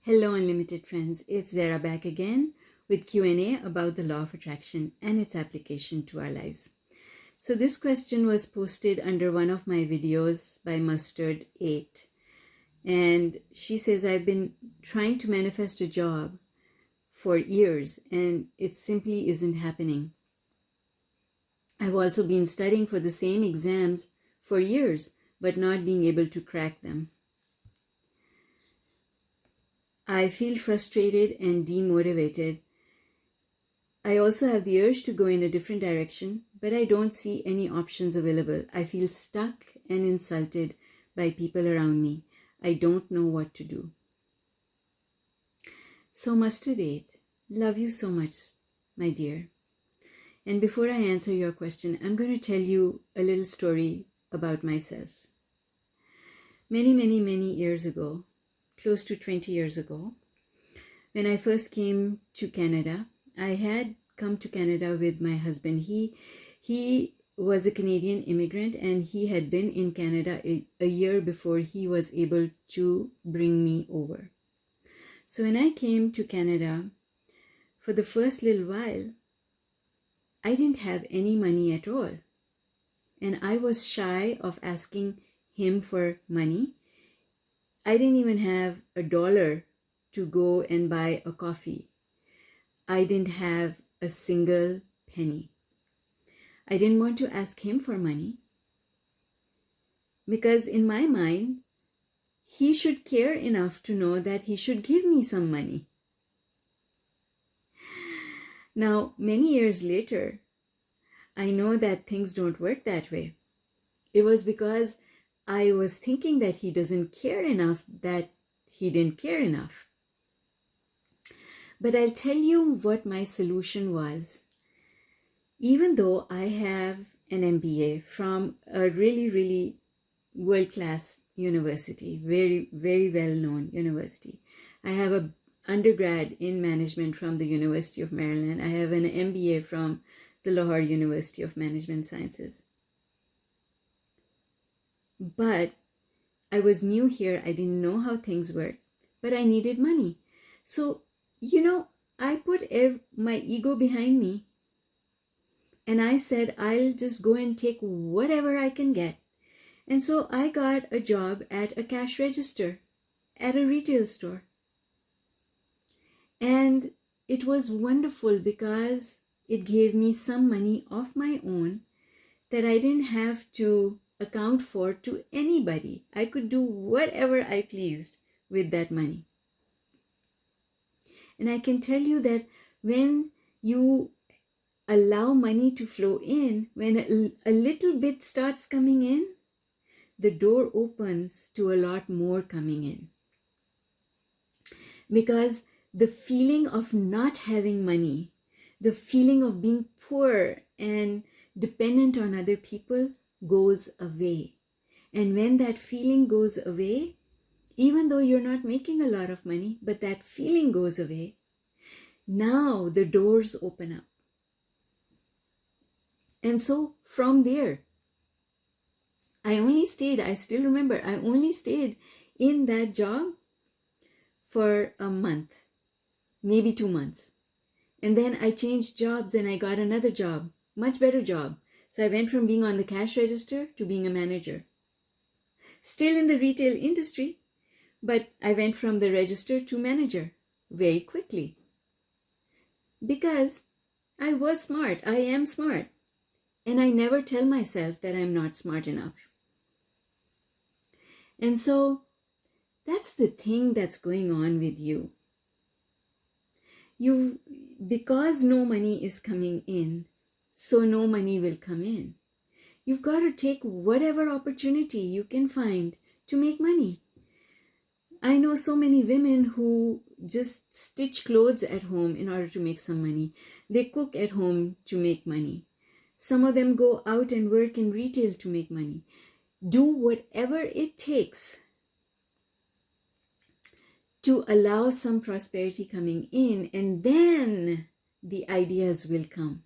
Hello unlimited friends, it's Zara back again with Q&A about the law of attraction and its application to our lives. So this question was posted under one of my videos by Mustard8, and she says, I've been trying to manifest a job for years and it simply isn't happening. I've also been studying for the same exams for years but not being able to crack them. I feel frustrated and demotivated. I also have the urge to go in a different direction, but I don't see any options available. I feel stuck and insulted by people around me. I don't know what to do. So Mustard8, love you so much, my dear. And before I answer your question, I'm going to tell you a little story about myself. Many years ago, close to 20 years ago, when I first came to Canada, I had come to Canada with my husband. He was a Canadian immigrant and he had been in Canada a year before he was able to bring me over. So when I came to Canada, for the first little while, I didn't have any money at all. And I was shy of asking him for money. I didn't even have $1 to go and buy a coffee. I didn't have a single penny. I didn't want to ask him for money because in my mind, he should care enough to know that he should give me some money. Now, many years later, I know that things don't work that way. It was because I was thinking that he doesn't care enough, that he didn't care enough. But I'll tell you what my solution was. Even though I have an MBA from a really world-class university, very well-known university. I have an undergrad in management from the University of Maryland. I have an MBA from the Lahore University of Management Sciences. But I was new here. I didn't know how things worked, but I needed money. So, I put my ego behind me and I said, I'll just go and take whatever I can get. And so I got a job at a cash register at a retail store. And it was wonderful because it gave me some money of my own that I didn't have to account for to anybody. I could do whatever I pleased with that money. And I can tell you that when you allow money to flow in, when a little bit starts coming in, the door opens to a lot more coming in. Because the feeling of not having money, the feeling of being poor and dependent on other people goes away. And when that feeling goes away, even though you're not making a lot of money, but that feeling goes away, now the doors open up. And so from there, I still remember, I only stayed in that job for a month, maybe 2 months. And then I changed jobs and I got another job, much better job. So I went from being on the cash register to being a manager. Still in the retail industry, but I went from the register to manager very quickly. Because I was smart, I am smart. And I never tell myself that I'm not smart enough. And so that's the thing that's going on with you. Because no money is coming in, so no money will come in. You've got to take whatever opportunity you can find to make money. I know so many women who just stitch clothes at home in order to make some money. They cook at home to make money. Some of them go out and work in retail to make money. Do whatever it takes to allow some prosperity coming in, and then the ideas will come.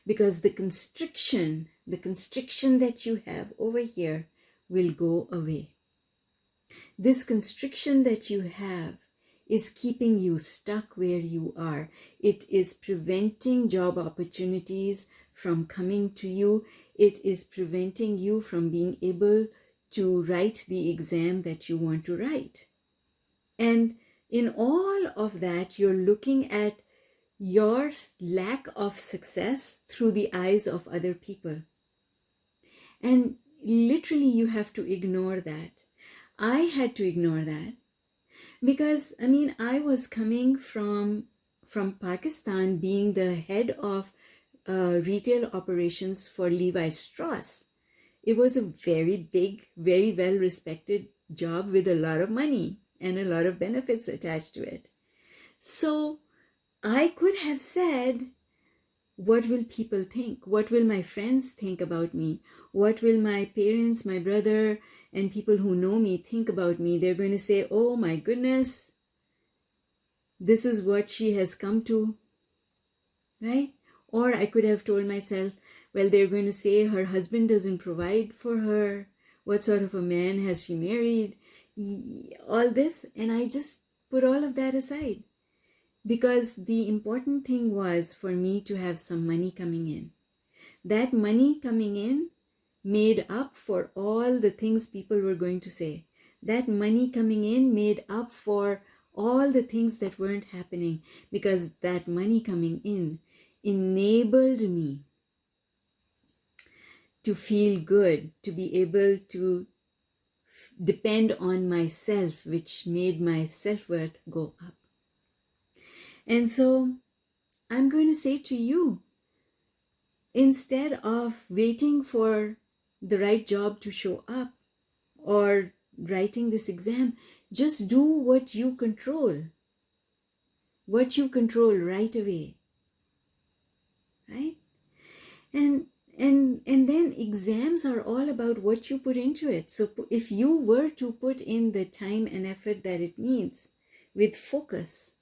Because the constriction that you have over here will go away. This constriction that you have is keeping you stuck where you are. It is preventing job opportunities from coming to you. It is preventing you from being able to write the exam that you want to write. And in all of that, you're looking at your lack of success through the eyes of other people. And literally, you have to ignore that. I had to ignore that because, I was coming from Pakistan, being the head of retail operations for Levi Strauss. It was a very big, very well respected job with a lot of money and a lot of benefits attached to it. So I could have said, what will people think? What will my friends think about me? What will my parents, my brother, and people who know me think about me? They're going to say, oh my goodness, this is what she has come to, right? Or I could have told myself, well, they're going to say her husband doesn't provide for her. What sort of a man has she married? All this. And I just put all of that aside. Because the important thing was for me to have some money coming in. That money coming in made up for all the things people were going to say. That money coming in made up for all the things that weren't happening, because that money coming in enabled me to feel good, to be able to depend on myself, which made my self-worth go up. And so I'm going to say to you, instead of waiting for the right job to show up or writing this exam, just do what you control. What you control right away. Right? And then exams are all about what you put into it. So if you were to put in the time and effort that it needs, with focus,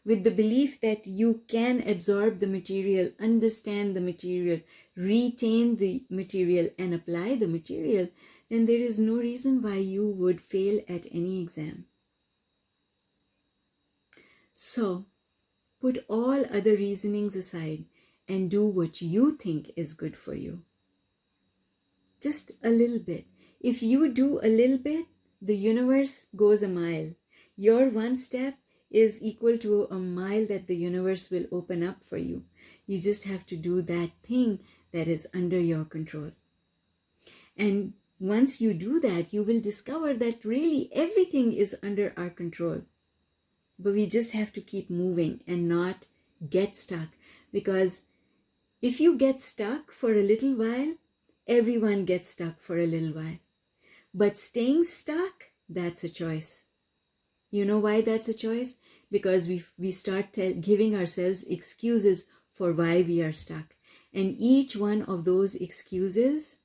with the belief that you can absorb the material, understand the material, retain the material, and apply the material, then there is no reason why you would fail at any exam. So, put all other reasonings aside and do what you think is good for you. Just a little bit. If you do a little bit, the universe goes a mile. Your one step is equal to a mile that the universe will open up for you. You just have to do that thing that is under your control. And once you do that, you will discover that really everything is under our control. But we just have to keep moving and not get stuck. Because if you get stuck for a little while, everyone gets stuck for a little while. But staying stuck, that's a choice. You know why that's a choice? Because we start giving ourselves excuses for why we are stuck. And each one of those excuses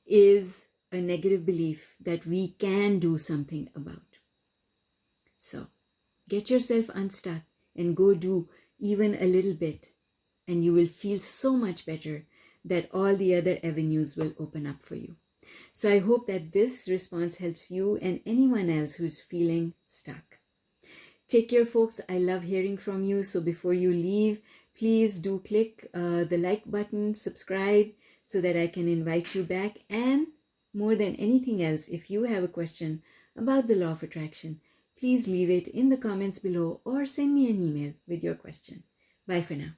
is a negative belief that we can do something about. So, get yourself unstuck and go do even a little bit. And you will feel so much better that all the other avenues will open up for you. So I hope that this response helps you and anyone else who's feeling stuck. Take care, folks. I love hearing from you. So before you leave, please do click the like button, subscribe, so that I can invite you back. And more than anything else, if you have a question about the law of attraction, please leave it in the comments below or send me an email with your question. Bye for now.